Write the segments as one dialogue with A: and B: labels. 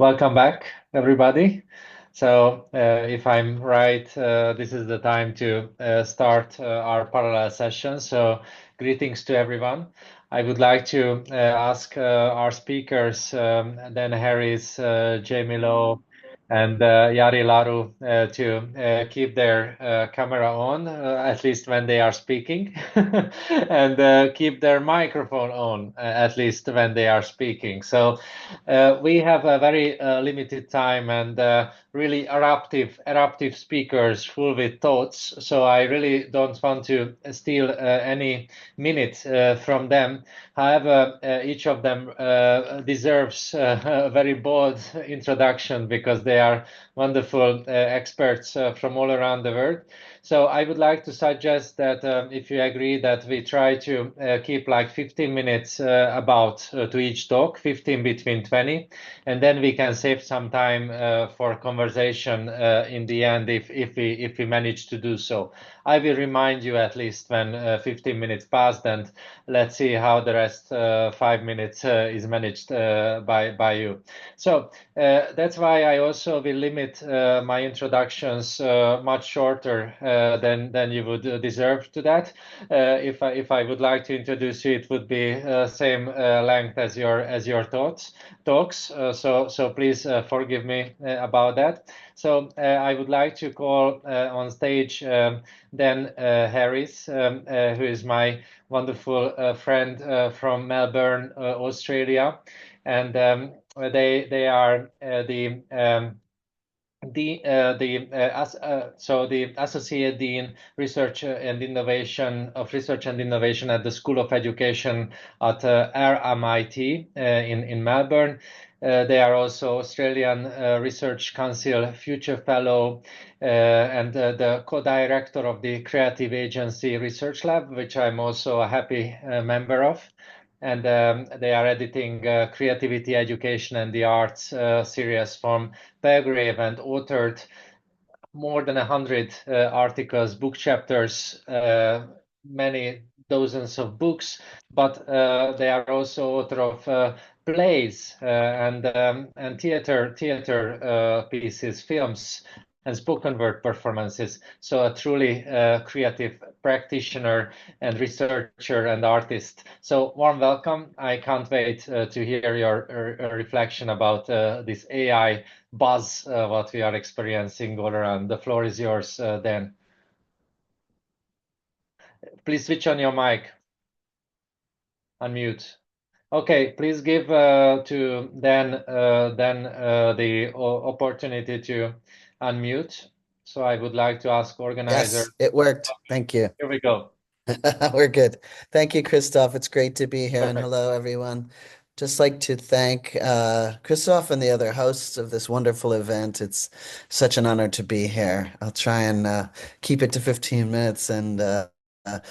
A: Welcome back, everybody. If I'm right, this is the time to start our parallel session. So, greetings to everyone. I would like to ask our speakers, Dan Harris, Jamie Lowe, and Yari Laru, to keep their camera on, at least when they are speaking, and keep their microphone on, at least when they are speaking. So, we have a very limited time and really eruptive speakers full with thoughts. So I really don't want to steal any minute from them. However, each of them deserves a very bold introduction because they are wonderful experts from all around the world. So I would like to suggest that if you agree that we try to keep like 15 minutes to each talk, 15 between 20, and then we can save some time for conversation in the end if we manage to do so. I will remind you at least when 15 minutes passed, and let's see how the rest 5 minutes is managed by you. So that's why I also will limit my introductions much shorter than you would deserve to that. If I would like to introduce you, it would be same length as your talks. So please forgive me about that. So I would like to call on stage Dan Harris, who is my wonderful friend from Melbourne, Australia, and they are the Associate Dean Research and Innovation at the School of Education at RMIT in Melbourne. They are also Australian Research Council Future Fellow and the co-director of the Creative Agency Research Lab, which I'm also a happy member of. And they are editing Creativity, Education and the Arts series from Belgrave and authored more than 100 articles, book chapters, many dozens of books, but they are also author of plays and theater pieces, films, and spoken word performances. So a truly creative practitioner and researcher and artist. So warm welcome. I can't wait to hear your reflection about this AI buzz what we are experiencing all around. The floor is yours, Dan. Please switch on your mic. Unmute. Okay, please give to Dan the opportunity to unmute. So I would like to ask organizer.
B: Yes, it worked. Thank you.
A: Here we go.
B: We're good. Thank you, Christoph. It's great to be here. And
A: Perfect.
B: hello, everyone. Just like to thank Christoph and the other hosts of this wonderful event. It's such an honor to be here. I'll try and keep it to 15 minutes and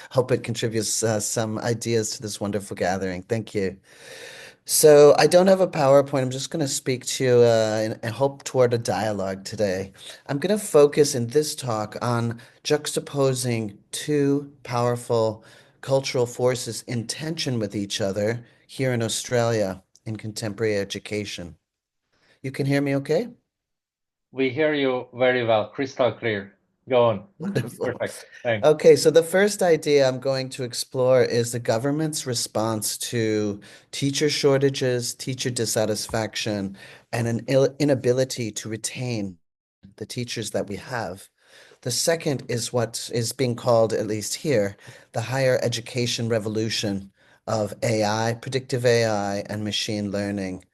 B: hope it contributes some ideas to this wonderful gathering. Thank you. So I don't have a PowerPoint. I'm just going to speak to you and hope toward a dialogue today. I'm going to focus in this talk on juxtaposing two powerful cultural forces in tension with each other here in Australia in contemporary education. You can hear me okay?
A: We hear you very well, crystal clear. Go on.
B: Wonderful.
A: Perfect. Thanks.
B: Okay, so the first idea I'm going to explore is the government's response to teacher shortages, teacher dissatisfaction, and an inability to retain the teachers that we have. The second is what is being called, at least here, the higher education revolution of AI, predictive AI, and machine learning.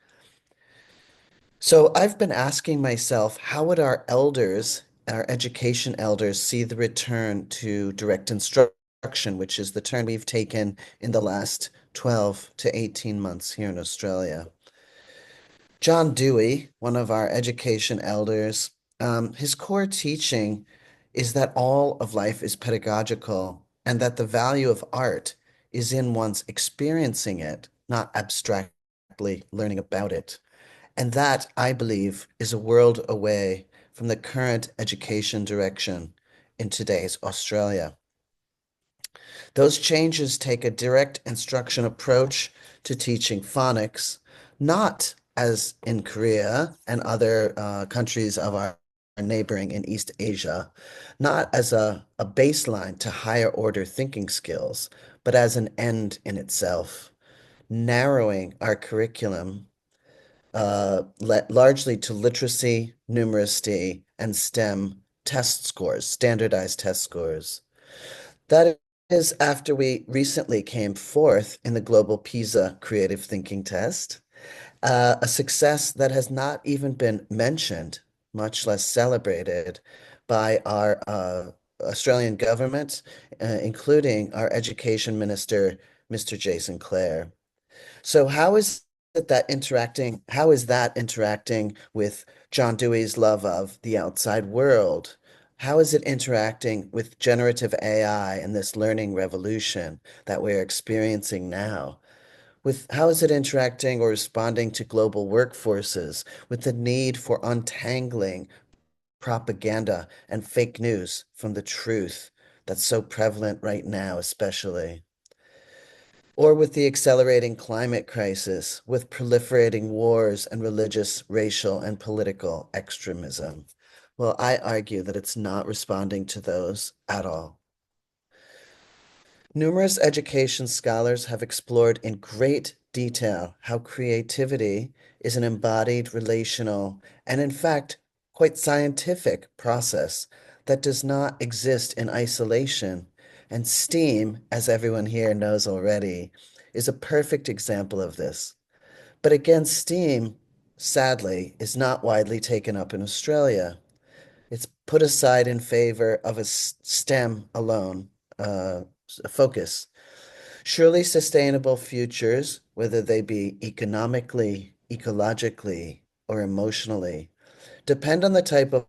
B: So I've been asking myself, how would our elders, our education elders, see the return to direct instruction, which is the turn we've taken in the last 12 to 18 months here in Australia? John Dewey, one of our education elders, his core teaching is that all of life is pedagogical and that the value of art is in one's experiencing it, not abstractly learning about it. And that, I believe, is a world away from the current education direction in today's Australia. Those changes take a direct instruction approach to teaching phonics, not as in Korea and other countries of our neighboring in East Asia, not as a baseline to higher order thinking skills, but as an end in itself, narrowing our curriculum largely to literacy, numeracy, and STEM test scores, standardized test scores. That is after we recently came fourth in the global PISA creative thinking test, a success that has not even been mentioned, much less celebrated by our Australian government, including our education minister, Mr. Jason Clare. So how is that interacting with John Dewey's love of the outside world? How is it interacting with generative AI and this learning revolution that we're experiencing now? With how is it interacting or responding to global workforces with the need for untangling propaganda and fake news from the truth that's so prevalent right now, especially? Or with the accelerating climate crisis, with proliferating wars and religious, racial, and political extremism? Well, I argue that it's not responding to those at all. Numerous education scholars have explored in great detail how creativity is an embodied, relational, and in fact, quite scientific process that does not exist in isolation. And STEAM, as everyone here knows already, is a perfect example of this. But again, STEAM, sadly, is not widely taken up in Australia. It's put aside in favor of a STEM alone focus. Surely sustainable futures, whether they be economically, ecologically, or emotionally, depend on the type of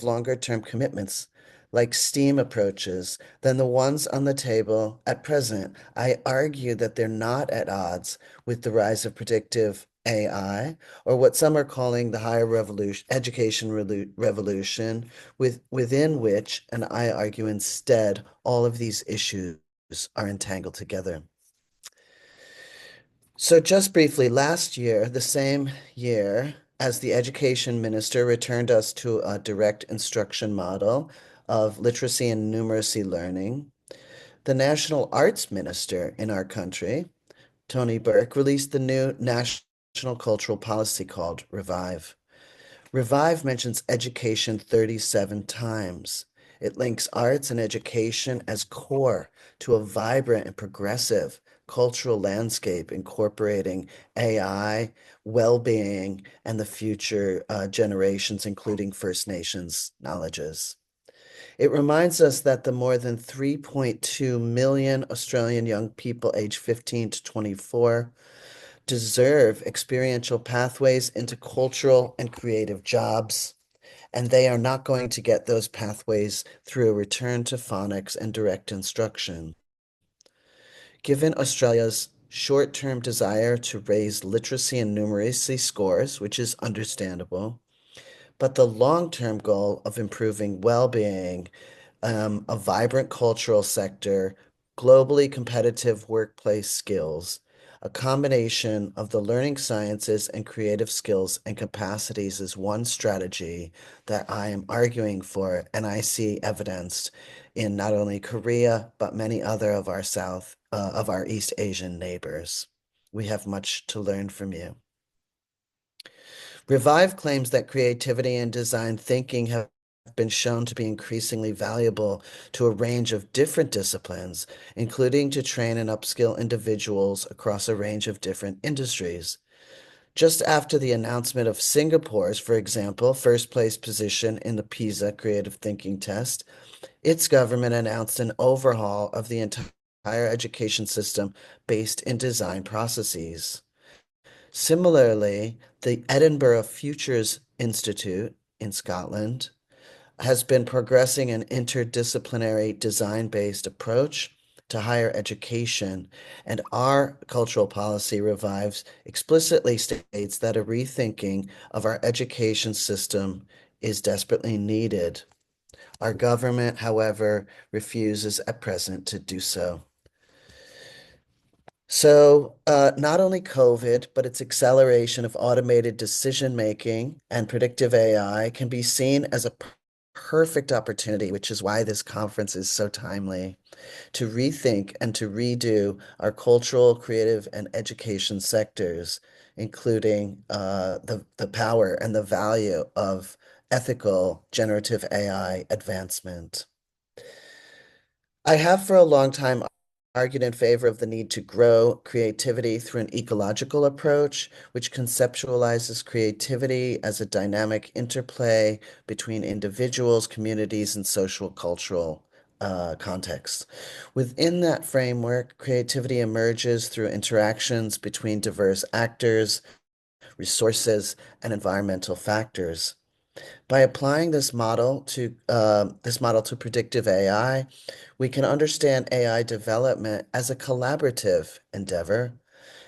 B: longer term commitments, like STEAM approaches, than the ones on the table at present. I argue that they're not at odds with the rise of predictive AI, or what some are calling the higher revolution, education revolution, within which, and I argue instead, all of these issues are entangled together. So just briefly, last year, the same year as the education minister returned us to a direct instruction model of literacy and numeracy learning, the national arts minister in our country, Tony Burke, released the new national cultural policy called Revive. Revive mentions education 37 times. It links arts and education as core to a vibrant and progressive cultural landscape incorporating AI, well-being, and the future generations, including First Nations knowledges. It reminds us that the more than 3.2 million Australian young people aged 15 to 24 deserve experiential pathways into cultural and creative jobs, and they are not going to get those pathways through a return to phonics and direct instruction. Given Australia's short-term desire to raise literacy and numeracy scores, which is understandable, but the long-term goal of improving well-being, a vibrant cultural sector, globally competitive workplace skills, a combination of the learning sciences and creative skills and capacities is one strategy that I am arguing for, and I see evidenced in not only Korea, but many other of our East Asian neighbors. We have much to learn from you. Revive claims that creativity and design thinking have been shown to be increasingly valuable to a range of different disciplines, including to train and upskill individuals across a range of different industries. Just after the announcement of Singapore's, for example, first place position in the PISA creative thinking test, its government announced an overhaul of the entire education system based in design processes. Similarly, the Edinburgh Futures Institute in Scotland has been progressing an interdisciplinary design-based approach to higher education, and our cultural policy revives explicitly states that a rethinking of our education system is desperately needed. Our government, however, refuses at present to do so. Not only COVID, but its acceleration of automated decision making and predictive AI can be seen as a perfect opportunity, which is why this conference is so timely, to rethink and to redo our cultural, creative, and education sectors, including the power and the value of ethical generative AI advancement. I have for a long time argued in favor of the need to grow creativity through an ecological approach, which conceptualizes creativity as a dynamic interplay between individuals, communities, and social cultural contexts. Within that framework, creativity emerges through interactions between diverse actors, resources, and environmental factors. By applying this model to predictive AI, we can understand AI development as a collaborative endeavor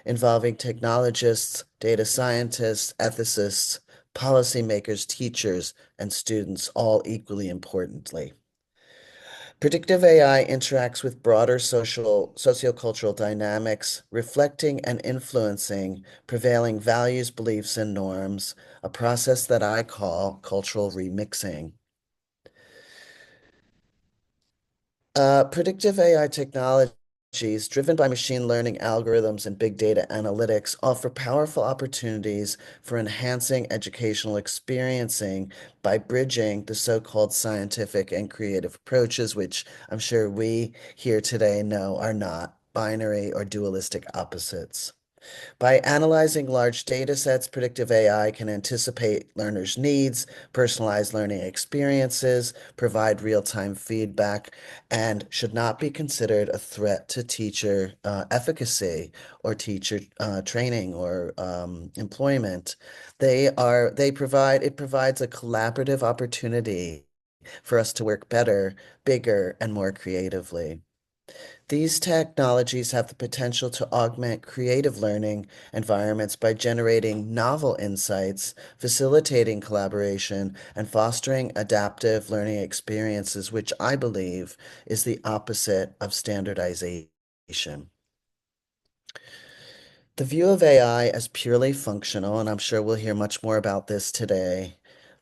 B: involving technologists, data scientists, ethicists, policymakers, teachers, and students, all equally importantly. Predictive AI interacts with broader sociocultural dynamics, reflecting and influencing prevailing values, beliefs, and norms, a process that I call cultural remixing. Predictive AI technologies driven by machine learning algorithms and big data analytics offer powerful opportunities for enhancing educational experiencing by bridging the so-called scientific and creative approaches, which I'm sure we here today know are not binary or dualistic opposites. By analyzing large data sets, predictive AI can anticipate learners' needs, personalize learning experiences, provide real-time feedback, and should not be considered a threat to teacher efficacy or teacher training or employment. It provides a collaborative opportunity for us to work better, bigger, and more creatively. These technologies have the potential to augment creative learning environments by generating novel insights, facilitating collaboration, and fostering adaptive learning experiences, which I believe is the opposite of standardization. The view of AI as purely functional, and I'm sure we'll hear much more about this today,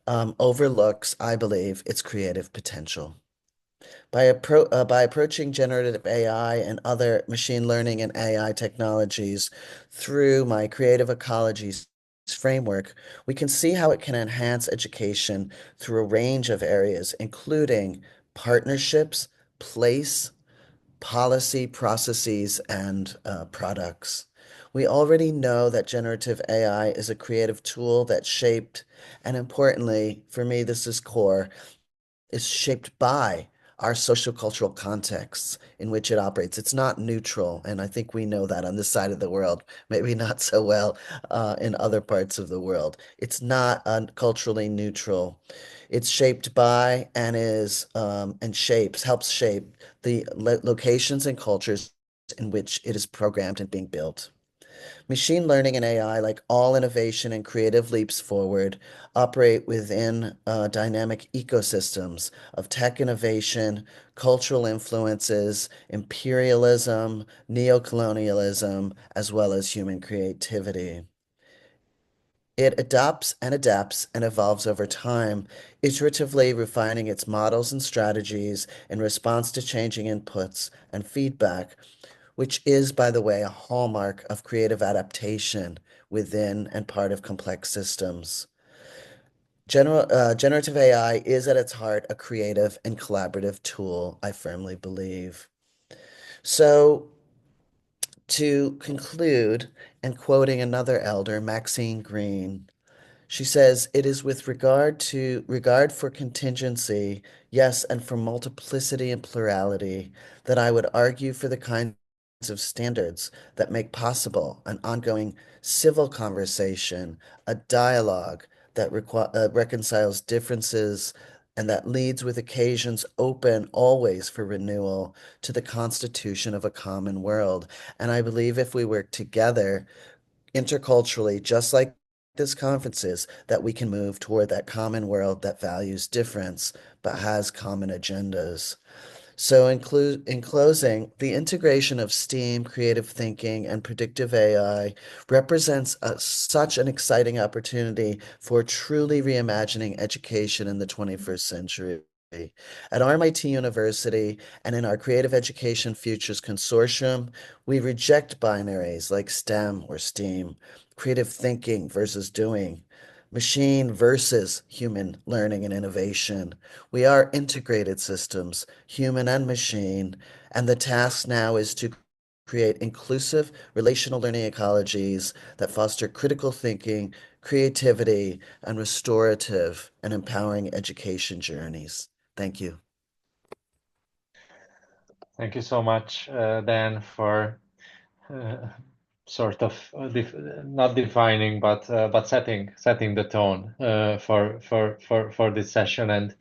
B: overlooks, I believe, its creative potential. By approaching generative AI and other machine learning and AI technologies through my creative ecologies framework, we can see how it can enhance education through a range of areas, including partnerships, place, policy, processes, and products. We already know that generative AI is a creative tool that shaped, and importantly, for me, this is core, is shaped by our social cultural contexts in which it operates. It's not neutral, and I think we know that on this side of the world, maybe not so well in other parts of the world. It's not culturally neutral. It's shaped by and helps shape the locations and cultures in which it is programmed and being built. Machine learning and AI, like all innovation and creative leaps forward, operate within dynamic ecosystems of tech innovation, cultural influences, imperialism, neocolonialism, as well as human creativity. It adapts and evolves over time, iteratively refining its models and strategies in response to changing inputs and feedback, which is, by the way, a hallmark of creative adaptation within and part of complex systems. Generative AI is at its heart a creative and collaborative tool, I firmly believe. So, to conclude, and quoting another elder, Maxine Green, she says, "It is with regard for contingency, yes, and for multiplicity and plurality, that I would argue for the kinds of standards that make possible an ongoing civil conversation, a dialogue that reconciles differences, and that leads with occasions open always for renewal to the constitution of a common world." And I believe if we work together interculturally, just like this conference is, that we can move toward that common world that values difference but has common agendas. So in closing, the integration of STEAM, creative thinking, and predictive AI represents such an exciting opportunity for truly reimagining education in the 21st century. At RMIT University and in our Creative Education Futures Consortium, we reject binaries like STEM or STEAM, creative thinking versus doing, machine versus human learning and innovation. We are integrated systems, human and machine, and the task now is to create inclusive relational learning ecologies that foster critical thinking, creativity, and restorative and empowering education journeys. Thank you.
A: Thank you so much, Dan, for uh, sort of not defining, but setting the tone for this session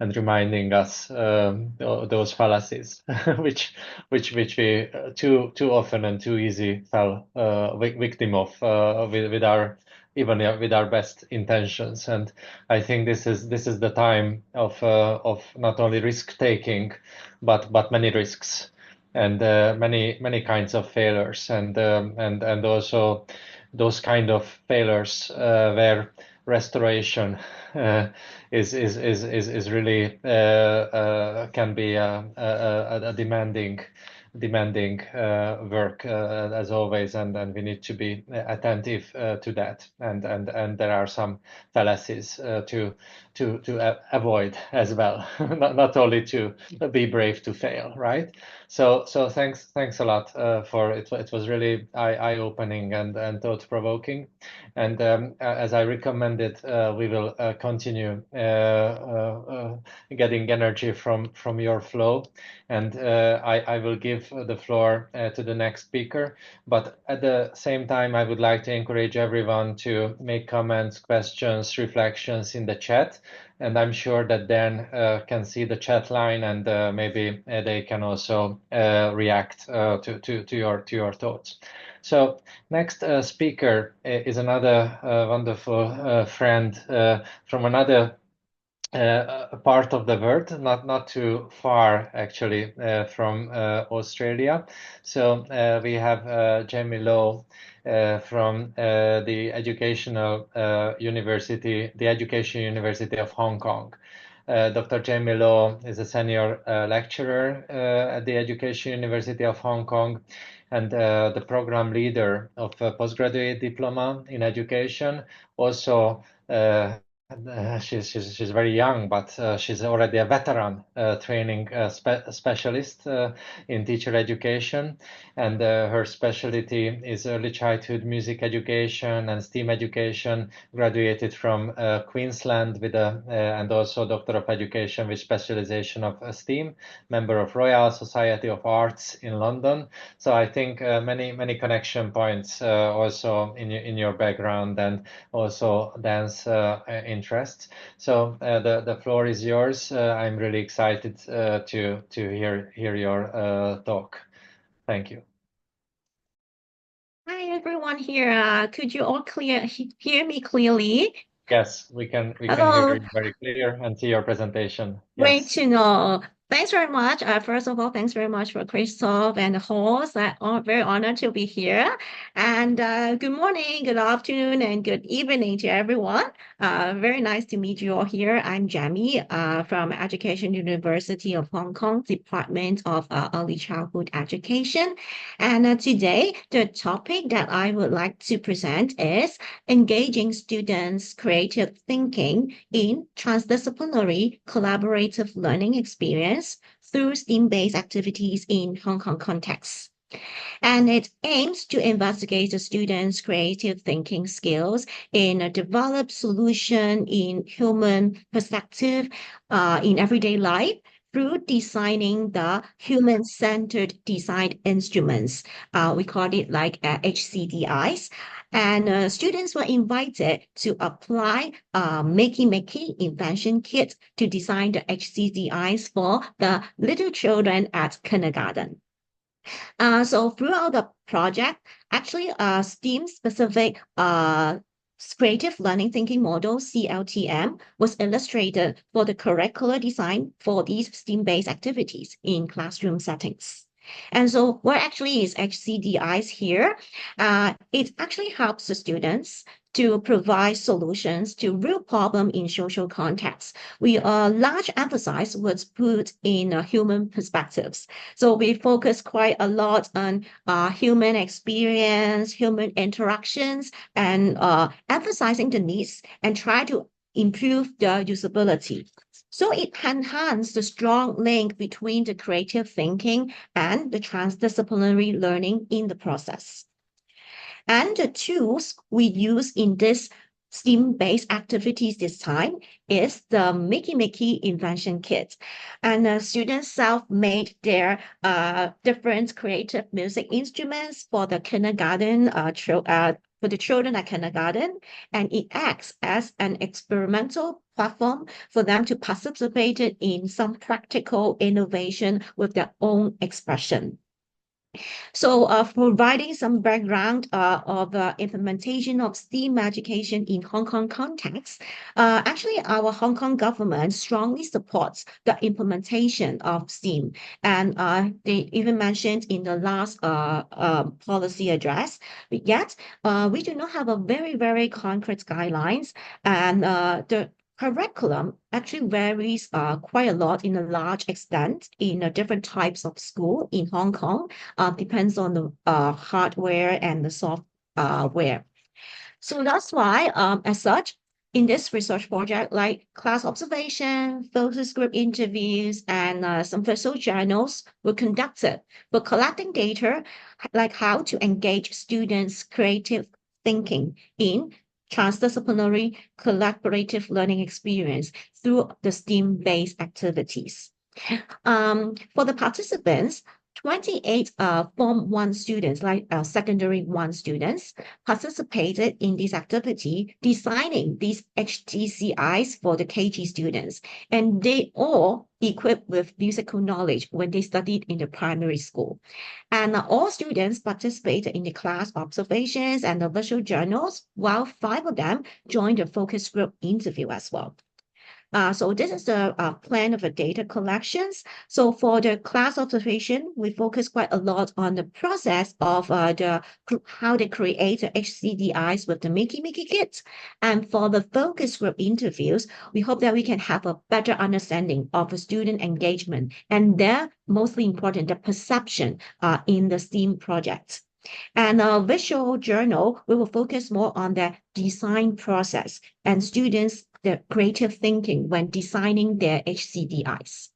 A: and reminding us those fallacies, which we too often and too easy fell victim of with our even with our best intentions. And I think this is the time of not only risk taking, but many risks and many kinds of failures, and also those kind of failures where restoration uh, is really can be a demanding work as always, and we need to be attentive to that, and there are some fallacies to avoid as well, not only to be brave to fail, right? So thanks a lot for it. It was really eye-opening and thought-provoking. And as I recommended, we will continue getting energy from your flow. And I will give the floor to the next speaker. But at the same time, I would like to encourage everyone to make comments, questions, reflections in the chat. And I'm sure that Dan can see the chat line, and maybe they can also react to your thoughts. So next speaker is another wonderful friend from another a part of the world, not too far actually from Australia. So we have Jamie Lowe from the Education University of Hong Kong. Dr. Jamie Lowe is a senior lecturer at the Education University of Hong Kong and the program leader of a postgraduate diploma in education. Also, she's very young, but she's already a veteran training specialist in teacher education, and her specialty is early childhood music education and STEAM education. Graduated from Queensland with a and also Doctor of Education with specialization of STEAM. Member of Royal Society of Arts in London. So I think many connection points also in your background and also dance interests. So the floor is yours. I'm really excited to hear your talk. Thank you.
C: Hi everyone here. Could you all hear me clearly?
A: Yes, we can hear
C: Hello.
A: you very clear and see your presentation.
C: Great
A: Yes.
C: to know. Thanks very much. First of all, thanks very much for Christoph and the host. I'm very honored to be here. And good morning, good afternoon, and good evening to everyone. Very nice to meet you all here. I'm Jamie from Education University of Hong Kong, Department of Early Childhood Education. And today, the topic that I would like to present is engaging students' creative thinking in transdisciplinary collaborative learning experience through STEAM-based activities in Hong Kong contexts. And it aims to investigate the students' creative thinking skills in a developed solution in human perspective in everyday life through designing the human-centered design instruments. We call it like HCDIs. And students were invited to apply Makey invention kit to design the HCDIs for the little children at kindergarten. So throughout the project, actually STEAM specific creative learning thinking model, CLTM, was illustrated for the curricular design for these STEAM-based activities in classroom settings. And so what actually is HCDIs here? It actually helps the students to provide solutions to real problem in social contexts. We large emphasis was put in human perspectives. So we focus quite a lot on human experience, human interactions, and emphasizing the needs and try to improve the usability. So it enhanced the strong link between the creative thinking and the transdisciplinary learning in the process. And the tools we use in this STEAM-based activities this time is the Mihye invention kit. And students self-made their different creative music instruments for the kindergarten for the children at kindergarten, and it acts as an experimental platform for them to participate in some practical innovation with their own expression. So providing some background of implementation of STEAM education in Hong Kong context, actually our Hong Kong government strongly supports the implementation of STEAM. And they even mentioned in the last policy address, but yet we do not have a very, very concrete guidelines. And the curriculum actually varies quite a lot in a large extent in different types of school in Hong Kong. Depends on the hardware and the software. So that's why, as such, in this research project, like class observation, focus group interviews, and some visual journals were conducted for collecting data, like how to engage students' creative thinking in transdisciplinary collaborative learning experience through the STEAM-based activities. For the participants, 28 Form 1 students, like secondary 1 students, participated in this activity, designing these HTCIs for the KG students. And they all equipped with musical knowledge when they studied in the primary school. And all students participated in the class observations and the visual journals, while 5 of them joined the focus group interview as well. So this is the plan of the data collections. So for the class observation, we focus quite a lot on the process of how they create the HCDIs with the Mihye kit. And for the focus group interviews, we hope that we can have a better understanding of the student engagement and their mostly important, the perception in the STEAM projects. And a visual journal, we will focus more on the design process and students' the creative thinking when designing their HCDIs.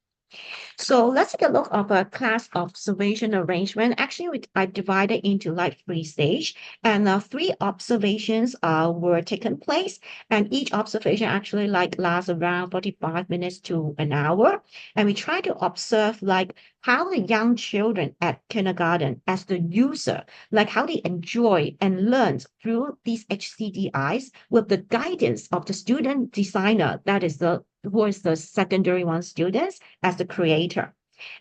C: So let's take a look at a class observation arrangement. Actually, I divided into like 3 stages, and 3 observations were taken place, and each observation actually like lasts around 45 minutes to an hour. And we try to observe like how the young children at kindergarten as the user, like how they enjoy and learn through these HCDIs with the guidance of the student designer, that is who is the secondary 1 students as the creator.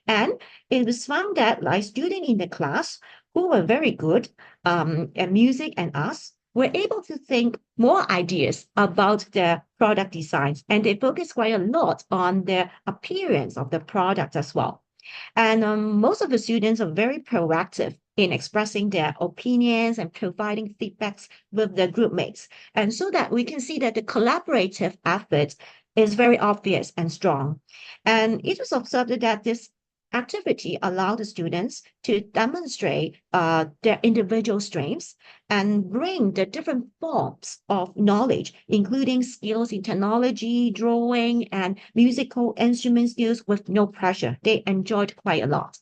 C: And it was found that like students in the class who were very good at music and arts were able to think more ideas about their product designs, and they focus quite a lot on the appearance of the product as well. And most of the students are very proactive in expressing their opinions and providing feedbacks with their group mates. And so that we can see that the collaborative effort is very obvious and strong. And it was observed that this activity allowed the students to demonstrate their individual strengths and bring the different forms of knowledge, including skills in technology, drawing, and musical instrument skills with no pressure. They enjoyed quite a lot.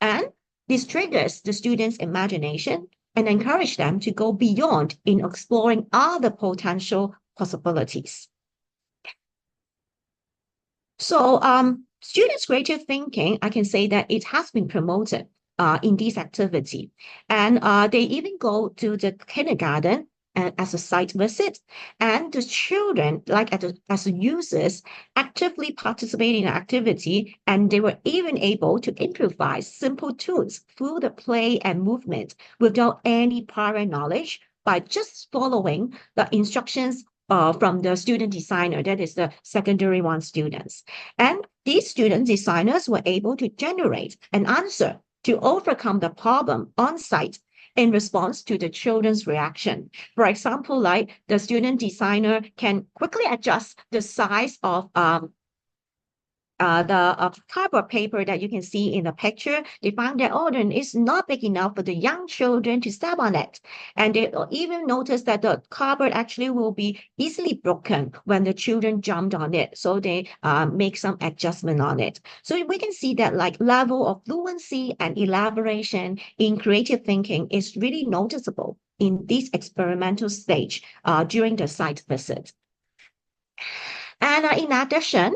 C: And this triggers the students' imagination and encourage them to go beyond in exploring other potential possibilities. So students' creative thinking, I can say that it has been promoted in this activity. And they even go to the kindergarten as a site visit. And the children, like as users, actively participate in the activity. And they were even able to improvise simple tools through the play and movement without any prior knowledge by just following the instructions from the student designer, that is the secondary one students. And these student designers were able to generate an answer to overcome the problem on site in response to the children's reaction. For example, like the student designer can quickly adjust the size of the cardboard paper that you can see in the picture. They found that, oh, then it's not big enough for the young children to step on it. And they even noticed that the cardboard actually will be easily broken when the children jumped on it. So they make some adjustment on it. So we can see that like level of fluency and elaboration in creative thinking is really noticeable in this experimental stage during the site visit. And in addition,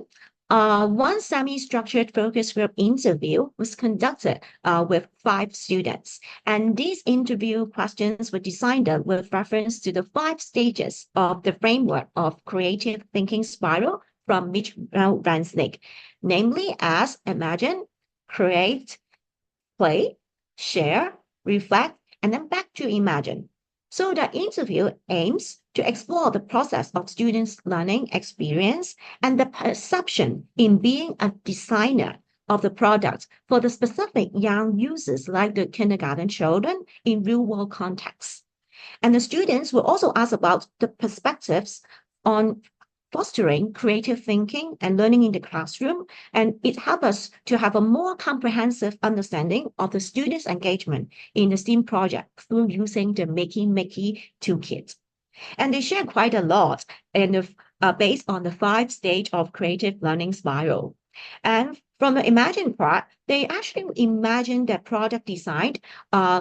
C: one semi-structured focus group interview was conducted with 5 students. And these interview questions were designed with reference to the 5 stages of the framework of creative thinking spiral from Mitch Ransnick, namely as imagine, create, play, share, reflect, and then back to imagine. So the interview aims to explore the process of students' learning experience and the perception in being a designer of the product for the specific young users like the kindergarten children in real-world contexts. And the students will also ask about the perspectives on fostering creative thinking and learning in the classroom, and it helps us to have a more comprehensive understanding of the students' engagement in the STEAM project through using the Makey Makey toolkit. And they share quite a lot based on the 5 stage of creative learning spiral. And from the imagine part, they actually imagine their product design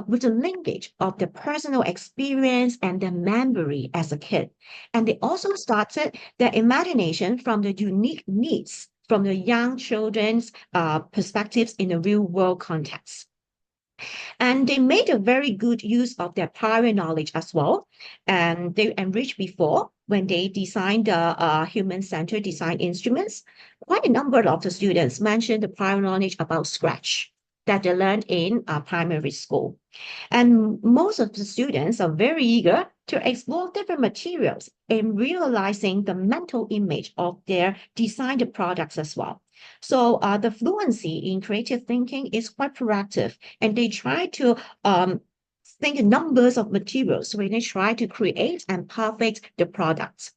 C: with the linkage of the personal experience and the memory as a kid. And they also started their imagination from the unique needs from the young children's perspectives in the real world context. And they made a very good use of their prior knowledge as well. And they enriched before when they designed the human-centered design instruments. Quite a number of the students mentioned the prior knowledge about Scratch that they learned in primary school. And most of the students are very eager to explore different materials in realizing the mental image of their designed products as well. So the fluency in creative thinking is quite proactive, and they try to think numbers of materials when they try to create and perfect the products.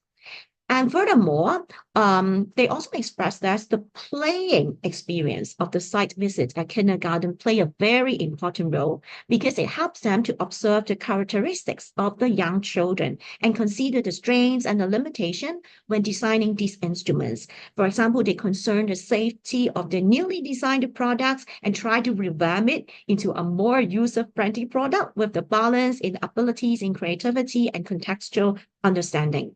C: And furthermore, they also express that the playing experience of the site visit at kindergarten play a very important role because it helps them to observe the characteristics of the young children and consider the strengths and the limitation when designing these instruments. For example, they concern the safety of the newly designed products and try to revamp it into a more user-friendly product with the balance in abilities in creativity and contextual understanding.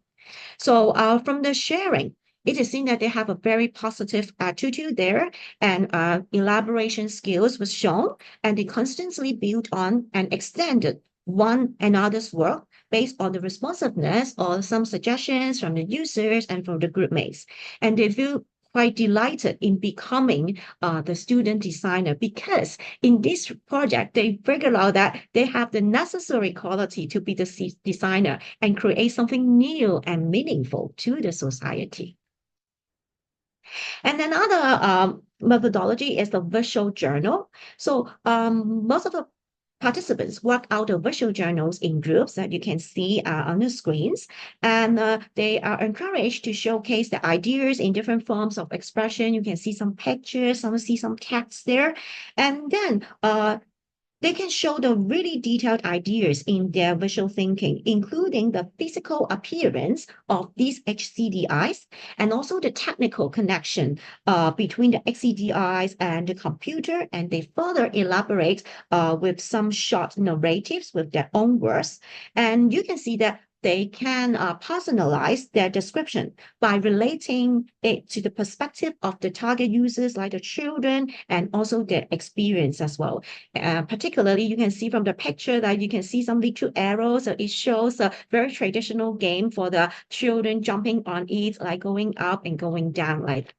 C: So from the sharing, it is seen that they have a very positive attitude there, and elaboration skills was shown, and they constantly built on and extended one another's work based on the responsiveness or some suggestions from the users and from the group mates. And they feel quite delighted in becoming the student designer because in this project, they figured out that they have the necessary quality to be the designer and create something new and meaningful to the society. And another methodology is the visual journal. So most of the participants work out the visual journals in groups that you can see on the screens, and they are encouraged to showcase the ideas in different forms of expression. You can see some pictures, see some text there, and then they can show the really detailed ideas in their visual thinking, including the physical appearance of these HCDIs and also the technical connection between the HCDIs and the computer. And they further elaborate with some short narratives with their own words. And you can see that they can personalize their description by relating it to the perspective of the target users, like the children, and also their experience as well. Particularly, you can see from the picture that you can see some little arrows. So it shows a very traditional game for the children jumping on it, like going up and going down, like.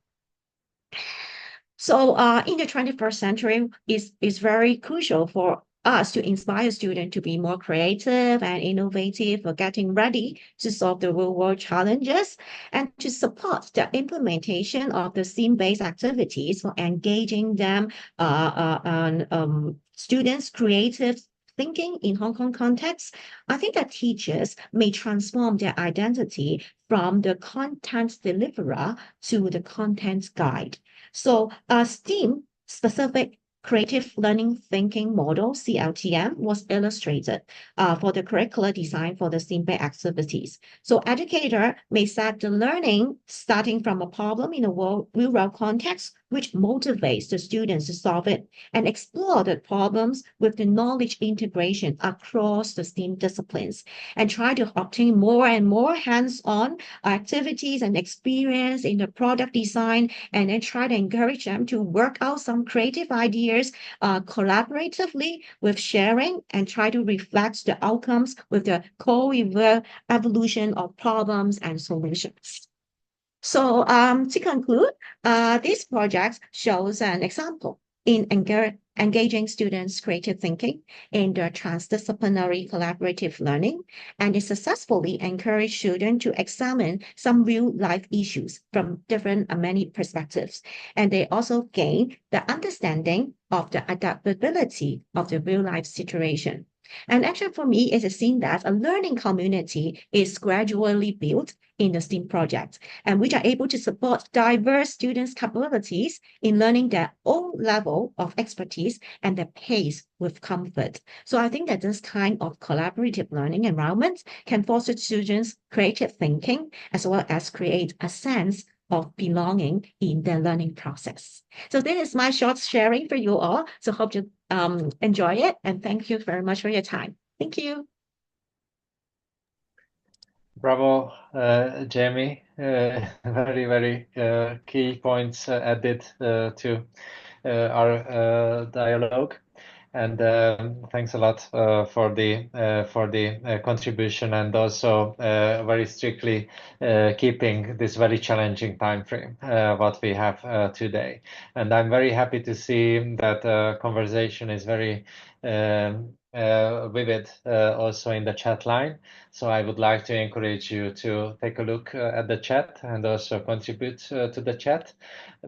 C: So in the 21st century, is very crucial for us to inspire students to be more creative and innovative for getting ready to solve the real-world challenges and to support the implementation of the STEAM-based activities for engaging them on students' creative thinking in Hong Kong context. I think that teachers may transform their identity from the content deliverer to the content guide. So STEAM specific creative learning thinking model, CLTM, was illustrated for the curricular design for the STEAM-based activities. So educator may set the learning starting from a problem in a real-world context, which motivates the students to solve it and explore the problems with the knowledge integration across the STEAM disciplines and try to obtain more and more hands-on activities and experience in the product design and then try to encourage them to work out some creative ideas collaboratively with sharing and try to reflect the outcomes with the co-evolution of problems and solutions. So to conclude, this project shows an example in engaging students' creative thinking in the transdisciplinary collaborative learning, and it successfully encouraged students to examine some real-life issues from different many perspectives. And they also gain the understanding of the adaptability of the real-life situation. And actually, for me, it is seen that a learning community is gradually built in the STEAM project, and which are able to support diverse students' capabilities in learning their own level of expertise and their pace with comfort. So I think that this kind of collaborative learning environment can foster students' creative thinking as well as create a sense of belonging in their learning process. So this is my short sharing for you all. So hope you enjoy it, and thank you very much for your time. Thank you.
A: Bravo, Jamie. Very, very key points added to our dialogue. And thanks a lot for the contribution and also very strictly keeping this very challenging time frame what we have today. And I'm very happy to see that conversation is very vivid also in the chat line. So I would like to encourage you to take a look at the chat and also contribute to the chat.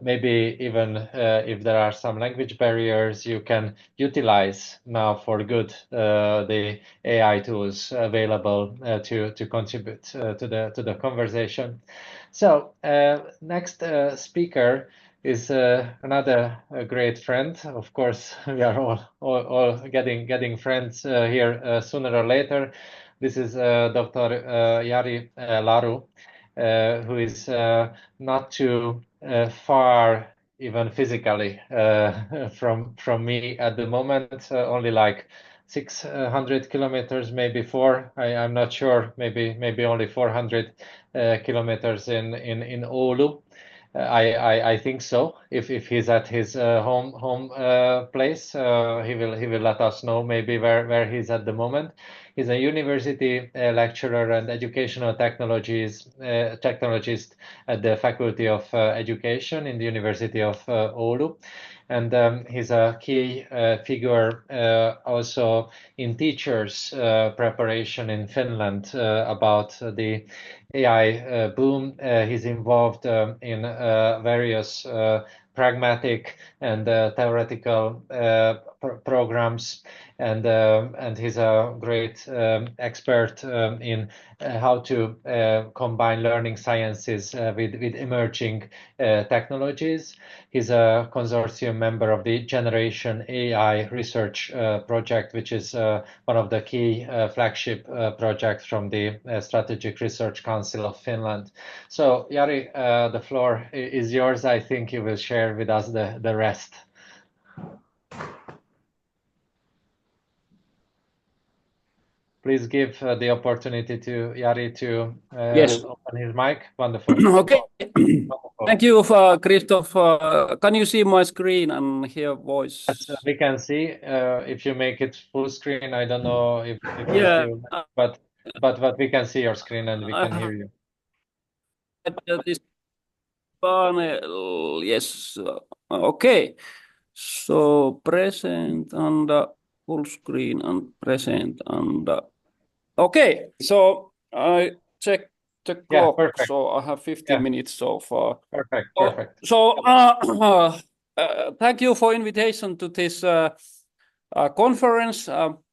A: Maybe even if there are some language barriers, you can utilize now for good the AI tools available to contribute to the conversation. So next speaker is another great friend. Of course, we are all getting friends here sooner or later. This is Dr. Jari Laru, who is not too far, even physically, from me at the moment. Only like 600 kilometers, maybe four. I'm not sure. Maybe only 400 kilometers in Oulu. I think so. If he's at his home place, he will let us know maybe where he's at the moment. He's a university lecturer and educational technologist at the Faculty of Education in the University of Oulu. And he's a key figure also in teachers' preparation in Finland about the AI boom. He's involved in various pragmatic and theoretical programs, and he's a great expert in how to combine learning sciences with emerging technologies. He's a consortium member of the Generation AI Research Project, which is one of the key flagship projects from the Strategic Research Council of Finland. So, Jari, the floor is yours. I think you will share with us the rest. Please give the opportunity to Jari to
D: Yes.
A: open his mic. Wonderful.
D: Okay.
A: Wonderful.
D: Thank you, Christoph. Can you see my screen and hear voice?
A: Yes, we can see. If you make it full screen, I don't know if
D: Yeah.
A: you, but we can see your screen and we can hear you.
D: This panel, yes. Okay. So present and full screen and present and okay. So I check the
A: Yeah,
D: clock.
A: perfect.
D: So I have 15 minutes so far.
A: Perfect.
D: So thank you for invitation to this conference.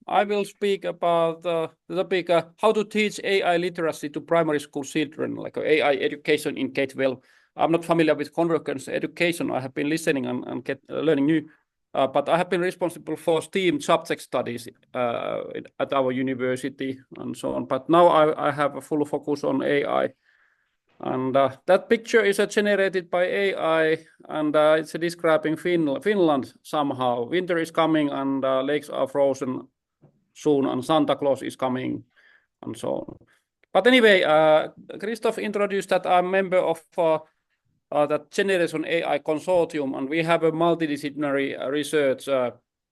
D: I will speak about the topic how to teach AI literacy to primary school children, like AI education in K-12. I'm not familiar with Convergence Education. I have been listening and learning new, but I have been responsible for STEAM subject studies at our university and so on. But now I have a full focus on AI. And that picture is generated by AI, and it's describing Finland somehow. Winter is coming, and lakes are frozen soon, and Santa Claus is coming, and so on. But anyway, Christoph introduced that I'm a member of that Generation AI Consortium, and we have a multidisciplinary research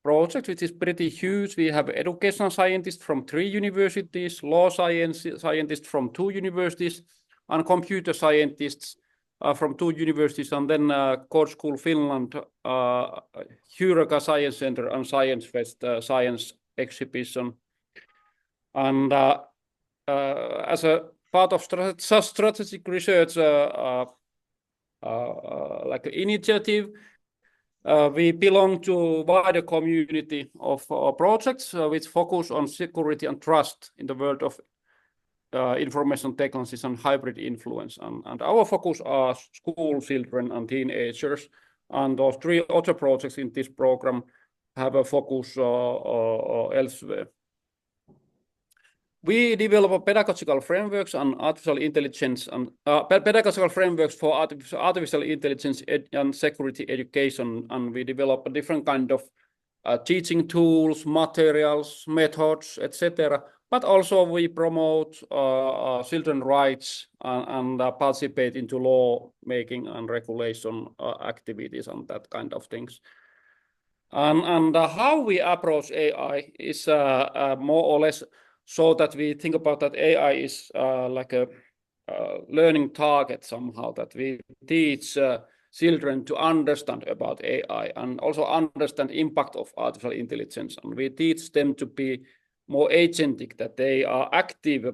D: project, which is pretty huge. We have educational scientists from 3 universities, law scientists from 2 universities, and computer scientists from 2 universities, and then Code School Finland, Hyyraka Science Center, and Science Fest science exhibition. And as a part of strategic research like an initiative, we belong to wider community of projects which focus on security and trust in the world of information technologies and hybrid influence. And our focus are school children and teenagers. And those 3 other projects in this program have a focus elsewhere. We develop pedagogical frameworks and artificial intelligence and pedagogical frameworks for artificial intelligence and security education. And we develop different kind of teaching tools, materials, methods, etc. But also we promote children's rights and participate into law making and regulation activities and that kind of things. And how we approach AI is more or less so that we think about that AI is like a learning target somehow, that we teach children to understand about AI and also understand impact of artificial intelligence. And we teach them to be more agentic, that they are active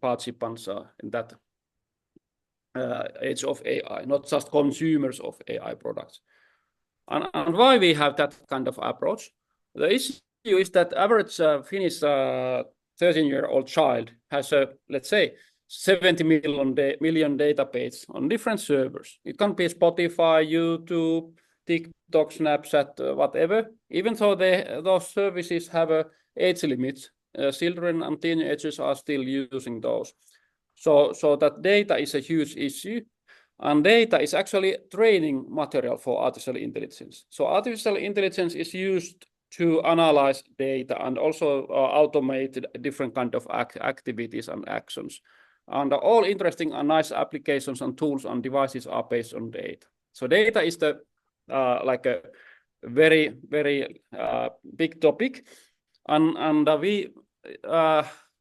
D: participants in that age of AI, not just consumers of AI products. And why we have that kind of approach? The issue is that average Finnish 13-year-old child has a, let's say, 70 million database on different servers. It can be Spotify, YouTube, TikTok, Snapchat, whatever. Even though those services have a age limit, children and teenagers are still using those. So that data is a huge issue. And data is actually training material for artificial intelligence. So artificial intelligence is used to analyze data and also automate different kind of activities and actions. And all interesting and nice applications and tools and devices are based on data. So data is the like a very, very big topic. And we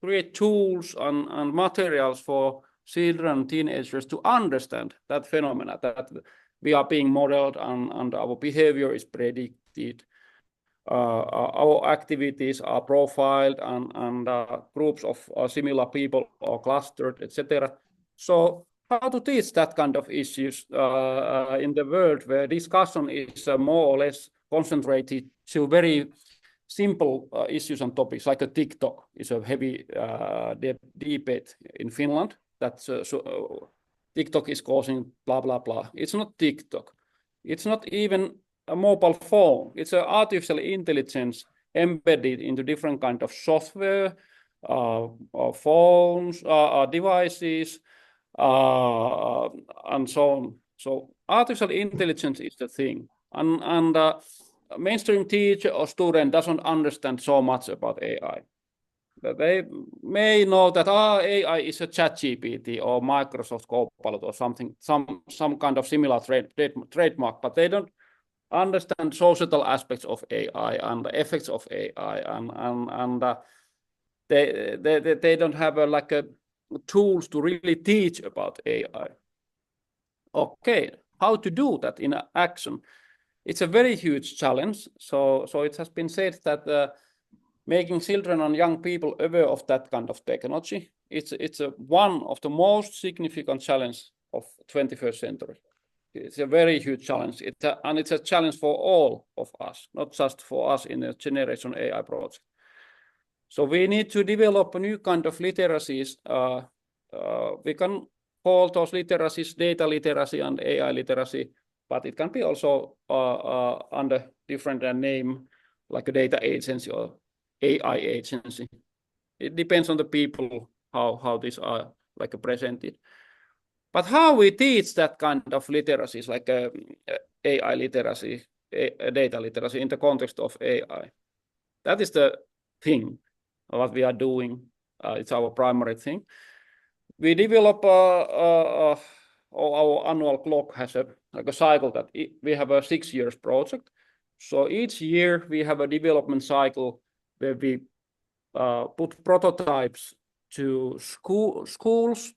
D: create tools and materials for children and teenagers to understand that phenomena, that we are being modeled and our behavior is predicted. Our activities are profiled and groups of similar people are clustered, etc. So how to teach that kind of issues in the world where discussion is more or less concentrated to very simple issues and topics, like a TikTok is a heavy debate in Finland. That's TikTok is causing blah, blah, blah. It's not TikTok. It's not even a mobile phone. It's an artificial intelligence embedded into different kind of software, phones, devices, and so on. So artificial intelligence is the thing. And mainstream teacher or student doesn't understand so much about AI. They may know that AI is a ChatGPT or Microsoft Copilot or something, some kind of similar trademark, but they don't understand societal aspects of AI and the effects of AI, and they don't have like a tools to really teach about AI. Okay, how to do that in action? it's a very huge challenge. So it has been said that making children and young people aware of that kind of technology, it's one of the most significant challenges of 21st century. It's a very huge challenge, and it's a challenge for all of us, not just for us in the Generation AI project. So we need to develop a new kind of literacies. We can call those literacies data literacy and AI literacy, but it can be also under different name, like a data agency or AI agency. It depends on the people how these are like presented. But how we teach that kind of literacies, like AI literacy, data literacy in the context of AI, that is the thing what we are doing. It's our primary thing. We develop our annual clock has a cycle that we have a 6 years project. So each year we have a development cycle where we put prototypes to schools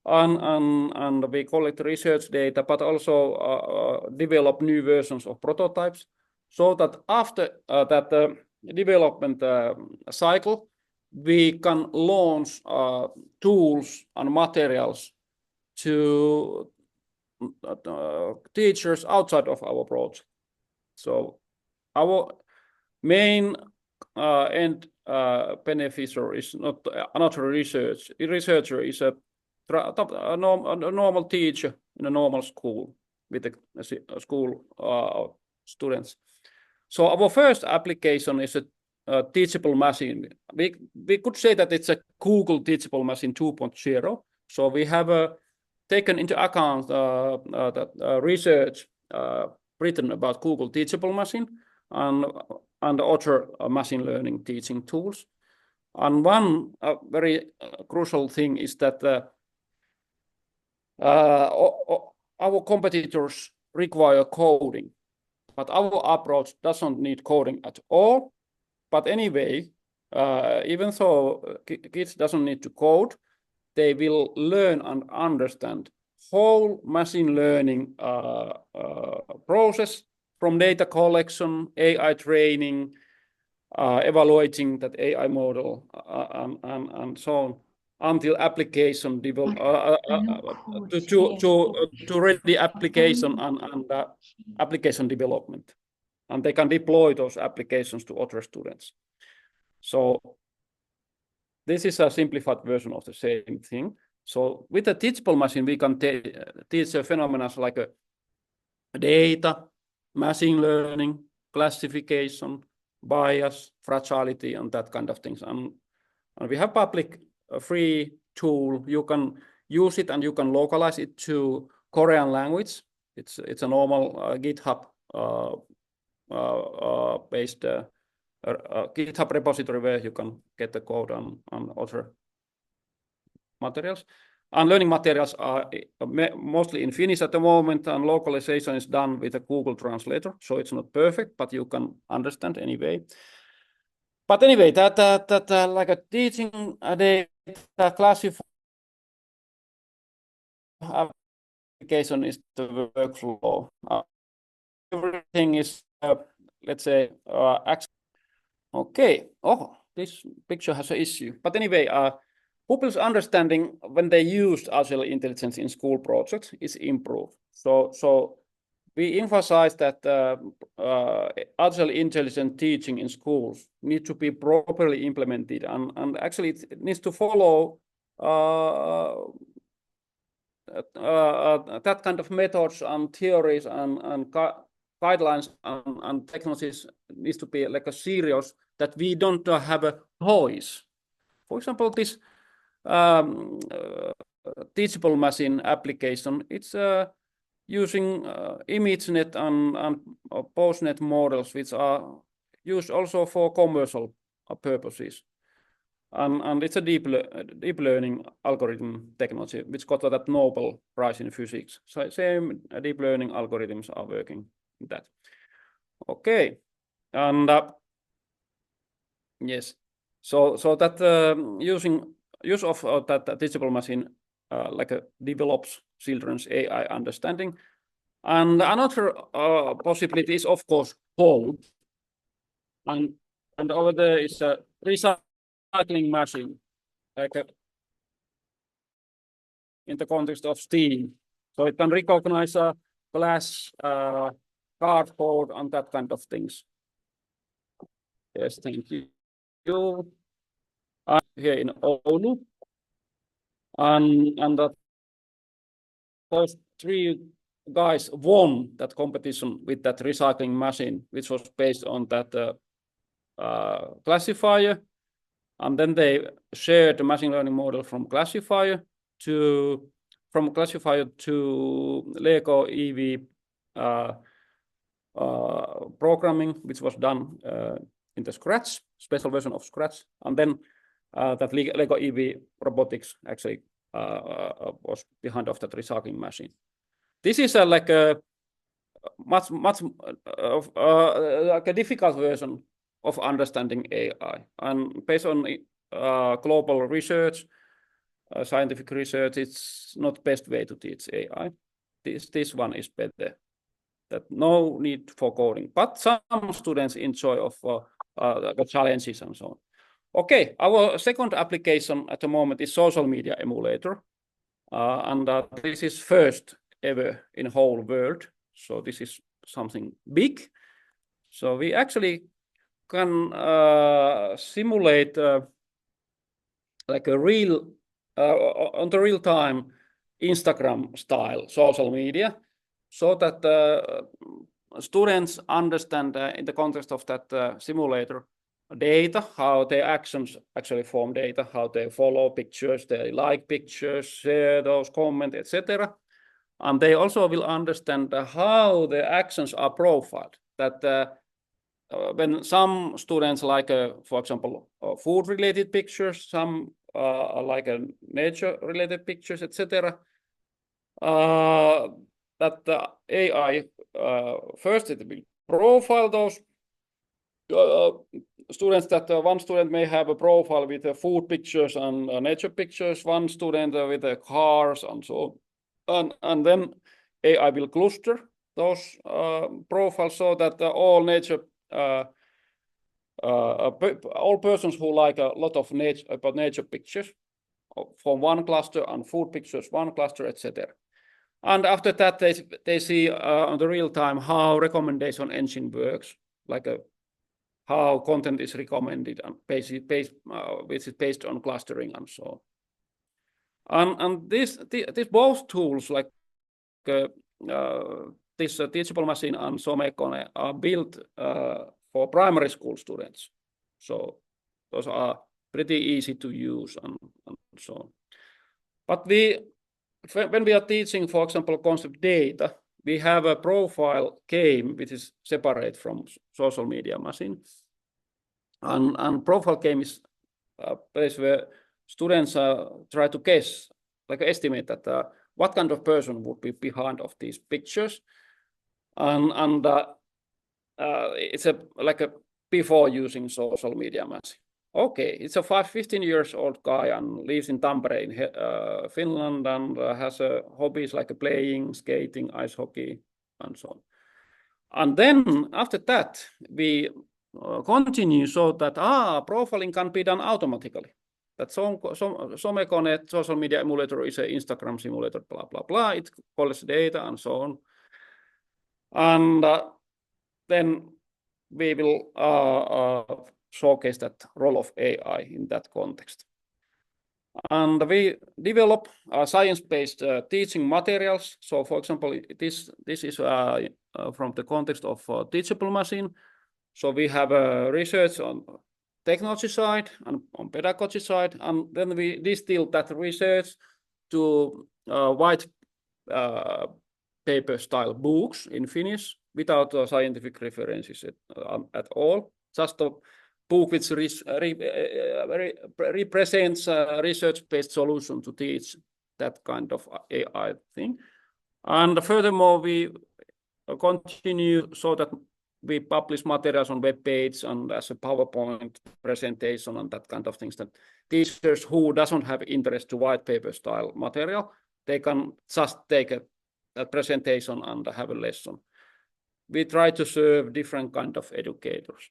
D: and we collect research data, but also develop new versions of prototypes, so that after that development cycle, we can launch tools and materials to teachers outside of our project. So our main end beneficiary is not another researcher is a normal teacher in a normal school with the school students. So our first application is a teachable machine. We could say that it's a Google teachable machine 2.0. So we have taken into account that research written about Google teachable machine and other machine learning teaching tools. And one very crucial thing is that our competitors require coding, but our approach doesn't need coding at all. But anyway, even though kids doesn't need to code, they will learn and understand whole machine learning process, from data collection, AI training, evaluating that AI model, and so on, until application develop to ready application and application development, and they can deploy those applications to other students. So this is a simplified version of the same thing. So with a teachable machine, we can teach phenomena like data, machine learning, classification, bias, fragility, and that kind of things. And we have public free tool. You can use it and you can localize it to Korean language. It's a normal GitHub based GitHub repository where you can get the code and other materials. And learning materials are mostly in Finnish at the moment, and localization is done with a Google Translator, so it's not perfect, but you can understand anyway. But anyway, that like a teaching data classification application is the workflow. Everything is, let's say, okay. Oh, this picture has an issue. But anyway, pupils' understanding when they used artificial intelligence in school projects is improved. So we emphasize that artificial intelligence teaching in schools need to be properly implemented, and actually it needs to follow that kind of methods and theories and guidelines and technologies needs to be like a serious, that we don't have a choice. For example, this teachable machine application, it's using ImageNet and PostNet models, which are used also for commercial purposes. And it's a deep learning algorithm technology, which got that Nobel Prize in physics. So same deep learning algorithms are working in that. Okay, and yes, so that use of that teachable machine like develops children's AI understanding, And another possibility is, of course, hold. And over there is a recycling machine, like in the context of steam. So it can recognize glass, cardboard, and that kind of things. Yes, thank you. Here in Oulu. And those three guys won that competition with that recycling machine, which was based on that classifier. And then they shared the machine learning model from classifier to Lego EV programming, which was done in the Scratch, special version of Scratch. And then that Lego EV robotics actually was behind of that recycling machine. This is like a much like a difficult version of understanding AI, and based on global research, scientific research, it's not the best way to teach AI. This one is better. That no need for coding, but some students enjoy of the challenges and so on. Okay, our second application at the moment is social media emulator, and this is first ever in whole world. So this is something big. So we actually can simulate like a real on the real time Instagram style social media, so that students understand in the context of that simulator data, how their actions actually form data, how they follow pictures, they like pictures, share those, comment, etc. And they also will understand how the actions are profiled. That when some students like, for example, food-related pictures, some like nature-related pictures, etc. That the AI first it will profile those students. That one student may have a profile with food pictures and nature pictures, one student with cars and so on. And then AI will cluster those profiles so that all nature all persons who like a lot of nature pictures from one cluster, and food pictures one cluster, etc. And after that, they see on the real time how recommendation engine works, like how content is recommended, and which is based on clustering and so on. And these both tools, like this teachable machine and Somekone, are built for primary school students. So those are pretty easy to use and so on. But when we are teaching, for example, concept data, we have a profile game which is separate from social media machine. And profile game is a place where students try to guess, like estimate that what kind of person would be behind of these pictures. And it's like a before using social media machine. Okay, it's a 15-year-old guy and lives in Tampere in Finland, and has hobbies like playing, skating, ice hockey, and so on. And then after that, we continue so that profiling can be done automatically. That Somekone social media emulator is an Instagram simulator, blah, blah, blah. It collects data and so on. And then we will showcase that role of AI in that context. And we develop science-based teaching materials. So, for example, this is from the context of teachable machine. So we have research on technology side and on pedagogy side, and then we distill that research to white paper style books in Finnish without scientific references at all. Just a book which represents a research-based solution to teach that kind of AI thing. And furthermore, we continue so that we publish materials on web page and as a PowerPoint presentation and that kind of things, that teachers who doesn't have interest to white paper style material, they can just take a presentation and have a lesson. We try to serve different kind of educators.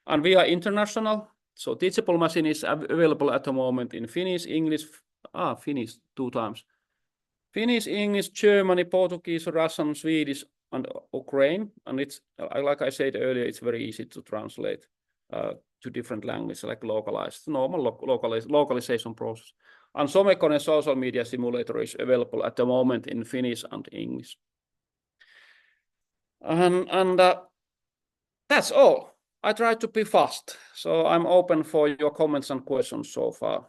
D: And we are international, so Teachable Machine is available at the moment in Finnish, English, Finnish 2 times. Finnish, English, Germany, Portuguese, Russian, Swedish, and Ukraine. And it's, like I said earlier, it's very easy to translate to different languages, like localized, normal localization process. And Somekone social media simulator is available at the moment in Finnish and English. And that's all. I try to be fast, so I'm open for your comments and questions so far.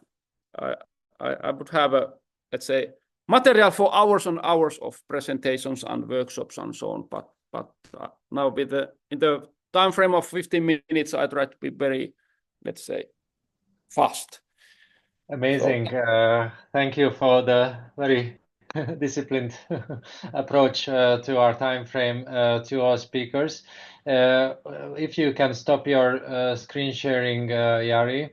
D: I would have let's say, material for hours and hours of presentations and workshops and so on, but now in the time frame of 15 minutes, I try to be very, let's say, fast.
A: Amazing. Thank you for the very disciplined approach to our time frame to our speakers. If you can stop your screen sharing, Jari,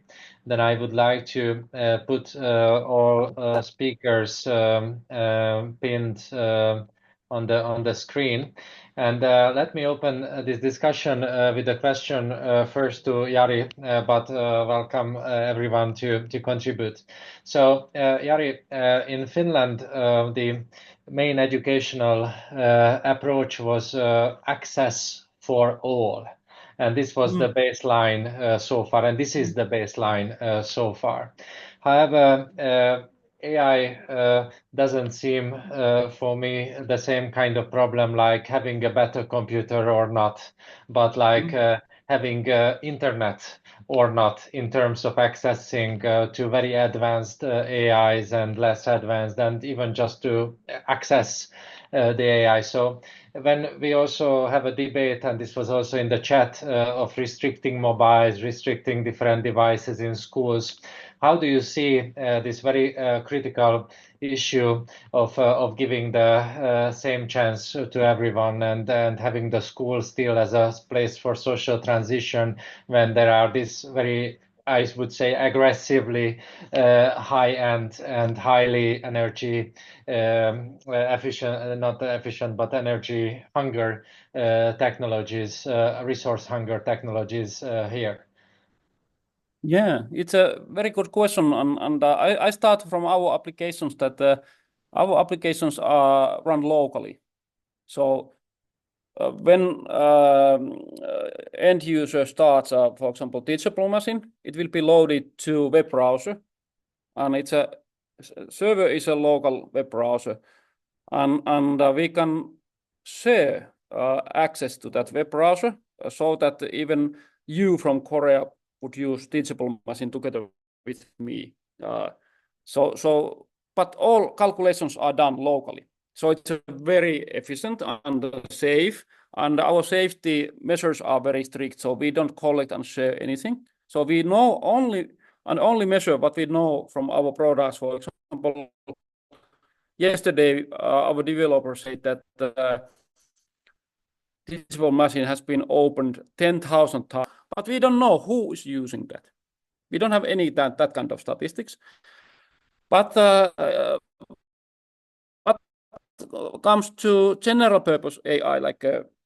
A: then I would like to put all speakers pinned on the screen. And let me open this discussion with a question first to Jari, but welcome everyone to contribute. So Jari, in Finland, the main educational approach was access for all. And this was the baseline so far, and this is the baseline so far. However, AI doesn't seem for me the same kind of problem like having a better computer or not, but like having internet or not in terms of accessing to very advanced AIs and less advanced, and even just to access the AI. So when we also have a debate, and this was also in the chat, of restricting mobiles, restricting different devices in schools, how do you see this very critical issue of giving the same chance to everyone and having the school still as a place for social transition when there are these very, I would say, aggressively high-end and highly energy efficient, not efficient, but energy hunger technologies, resource hunger technologies here?
D: Yeah, it's a very good question, and I start from our applications that our applications are run locally. So when end user starts, for example, Teachable Machine, it will be loaded to web browser, and it's a server is a local web browser, and we can share access to that web browser so that even you from Korea would use Teachable Machine together with me. But all calculations are done locally. So it's very efficient and safe, and our safety measures are very strict. So we don't collect and share anything. So we know only measure what we know from our products. For example, yesterday our developer said that Teachable Machine has been opened 10,000 times, but we don't know who is using that. We don't have any that kind of statistics. But comes to general purpose AI like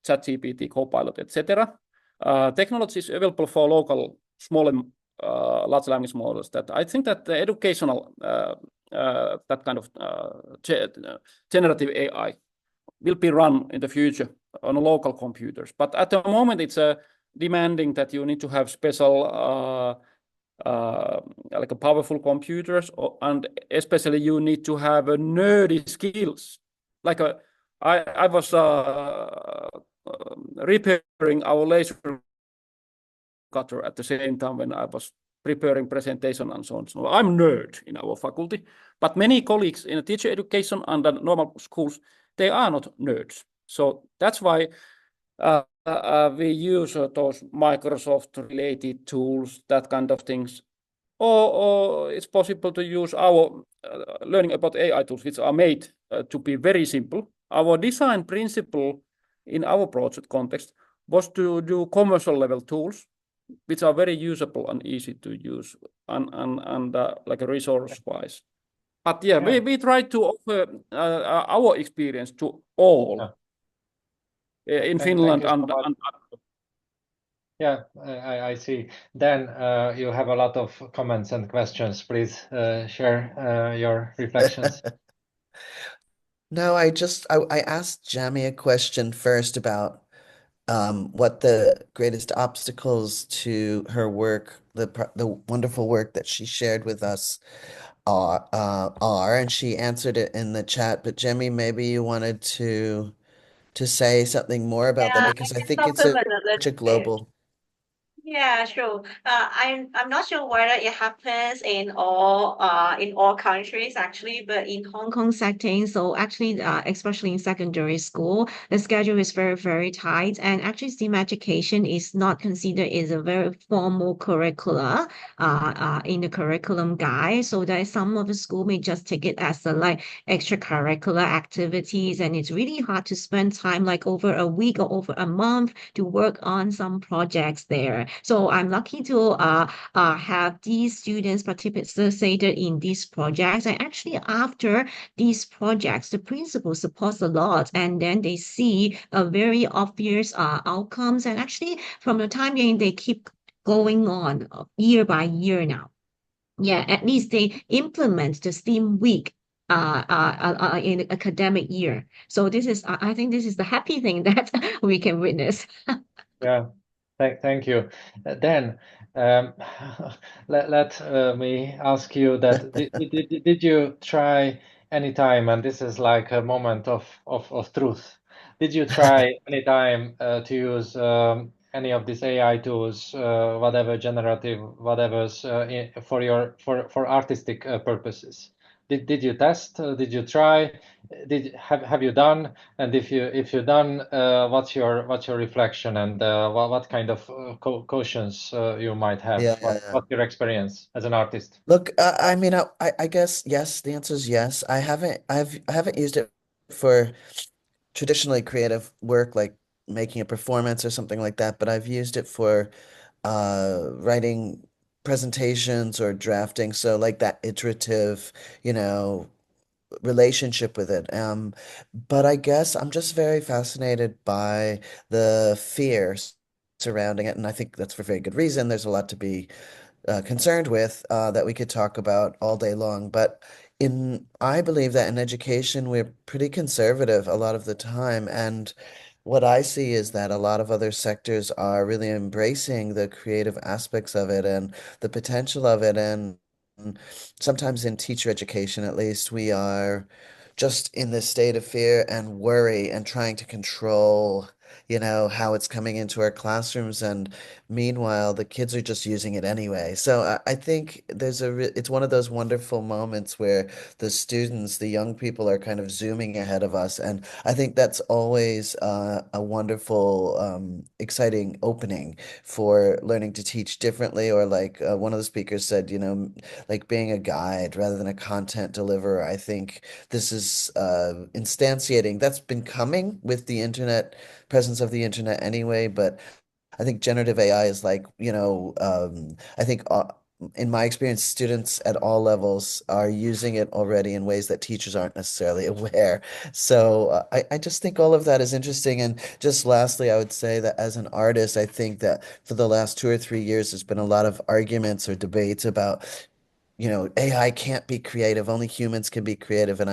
D: ChatGPT, Copilot, etc. Technology is available for local small and large language models. That I think that the educational that kind of generative AI will be run in the future on local computers. But at the moment, it's demanding that you need to have special like a powerful computers, and especially you need to have a nerdy skills. Like I was repairing our laser cutter at the same time when I was preparing presentation and so on. So I'm nerd in our faculty, but many colleagues in teacher education and normal schools, they are not nerds. So that's why we use those Microsoft-related tools, that kind of things. Or it's possible to use our learning about AI tools, which are made to be very simple. Our design principle in our project context was to do commercial level tools, which are very usable and easy to use, and like a resource-wise. But yeah,
A: Yeah.
D: we try to offer our experience to all in
A: Thank
D: Finland
A: you so much.
D: and
A: Yeah, I see. Then you have a lot of comments and questions. Please share your reflections.
B: No, I asked Jamie a question first about what the greatest obstacles to her work, the wonderful work that she shared with us are, and she answered it in the chat. But Jamie, maybe you wanted to say something more about that
C: Yeah, I
B: because I
C: can
B: think it's
C: supplement a
B: such a
C: little bit.
B: global.
C: Yeah, sure. I'm not sure whether it happens in all countries actually, but in Hong Kong setting, so actually especially in secondary school, the schedule is very tight, and actually STEAM education is not considered as a very formal curricula in the curriculum guide. So that some of the school may just take it as a like extracurricular activities, and it's really hard to spend time like over a week or over a month to work on some projects there. So I'm lucky to have these students participated in these projects. And actually, after these projects, the principal supports a lot, and then they see a very obvious outcomes. And actually, from the time being, they keep going on year by year now. Yeah, at least they implement the STEAM week in the academic year. So this is, I think this is the happy thing that we can witness.
A: Yeah. Thank you. Then um, let me ask you that did you try any time, and this is like a moment of truth. Did you try any time to use any of these AI tools, whatever generative, whatever's for your for artistic purposes? Did you test? Did you try? Did have you done? And if you done, what's your reflection and what kind of cautions you might have?
B: Yeah, yeah, yeah.
A: What's your experience as an artist?
B: Look, I mean, I guess yes. The answer is yes. I haven't used it for traditionally creative work like making a performance or something like that, but I've used it for writing presentations or drafting. So like that iterative, you know, relationship with it. But I guess I'm just very fascinated by the fear surrounding it, and I think that's for very good reason. There's a lot to be concerned with that we could talk about all day long. But I believe that in education, we're pretty conservative a lot of the time. And what I see is that a lot of other sectors are really embracing the creative aspects of it and the potential of it. And sometimes in teacher education, at least, we are just in this state of fear and worry and trying to control, you know, how it's coming into our classrooms. And meanwhile, the kids are just using it anyway. So I think it's one of those wonderful moments where the students, the young people are kind of zooming ahead of us. And I think that's always a wonderful, exciting opening for learning to teach differently. Or like one of the speakers said, you know, like being a guide rather than a content deliverer. I think this is instantiating. That's been coming with the internet, presence of the internet anyway, but I think generative AI is like, you know, I think in my experience, students at all levels are using it already in ways that teachers aren't necessarily aware. So I just think all of that is interesting. And just lastly, I would say that as an artist, I think that for the last 2 or 3 years, there's been a lot of arguments or debates about, you know, AI can't be creative, only humans can be creative. And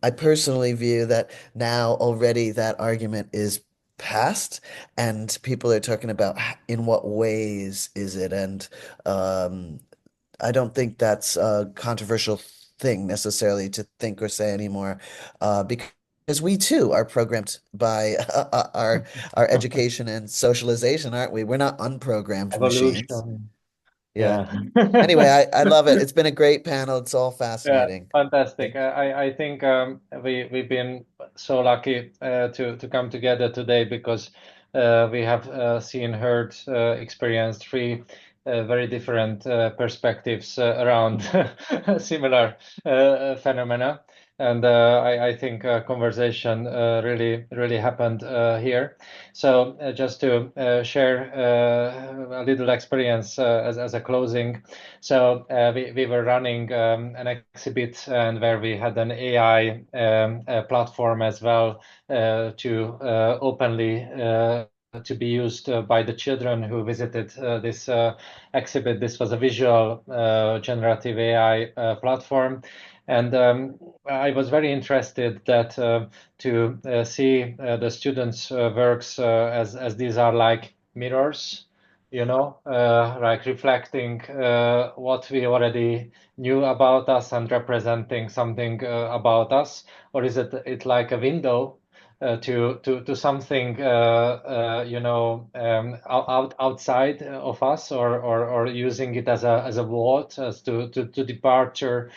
B: I personally view that now already that argument is past, and people are talking about in what ways is it. And um, I don't think that's a controversial thing necessarily to think or say anymore, because we too are programmed by our education and socialization, aren't we? We're not unprogrammed machines.
A: Evolution.
B: Yeah.
A: Yeah.
B: Anyway, I love it. It's been a great panel. It's all
A: Yeah,
B: fascinating.
A: fantastic.
B: Thank
A: I think we've been so lucky to come together today because we have seen, heard, experienced three very different perspectives around similar phenomena. and I think conversation really happened here. So just to share a little experience as a closing. So we were running an exhibit and where we had an AI platform as well to openly to be used by the children who visited this exhibit. This was a visual generative AI platform. And I was very interested that to see the students' works as these are like mirrors, like reflecting what we already knew about us and representing something about us, or is it like a window to something outside of us, or using it as a vault as to departure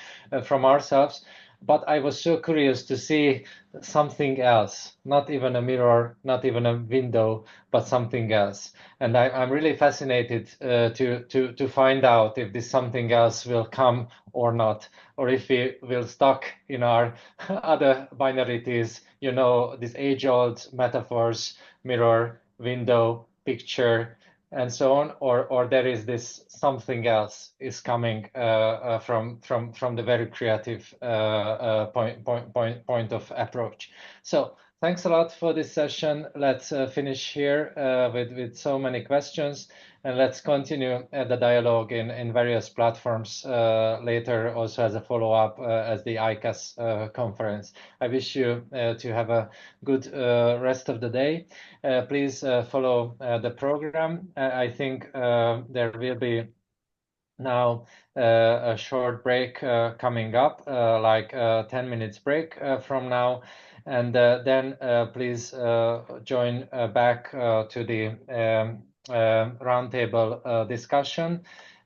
A: from ourselves. But I was so curious to see something else, not even a mirror, not even a window, but something else. And I'm really fascinated to find out if this something else will come or not, or if we will stuck in our other binarities, these age-old metaphors, mirror, window, picture, and so on, or there is this something else is coming from the very creative point of approach. So thanks a lot for this session. Let's finish here with so many questions, and let's continue the dialogue in various platforms later, also as a follow-up as the ICAS conference. I wish you to have a good rest of the day. Please follow the program. I think there will be now a short break coming up, like 10 minutes break from now. And then please join back to the roundtable discussion.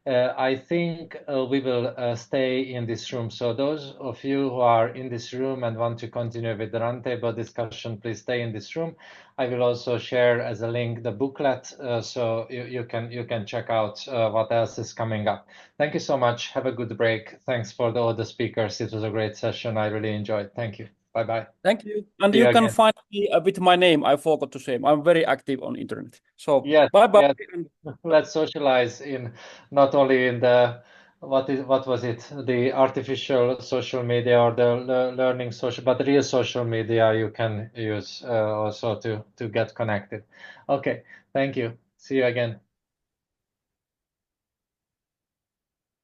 A: I think we will stay in this room. So those of you who are in this room and want to continue with the roundtable discussion, please stay in this room. I will also share as a link the booklet, so you can check out what else is coming up. Thank you so much. Have a good break. Thanks for all the speakers. It was a great session. I really enjoyed. Thank you. Bye-bye.
D: Thank you. And
A: See
D: you
A: you
D: can
A: again.
D: find me with my name. I forgot to say. I'm very active on internet. So
A: Yes,
D: bye-bye.
A: yes. Let's socialize in not only in the what was it, the artificial social media or the learning social, but the real social media you can use also to get connected. Okay, thank you. See you again.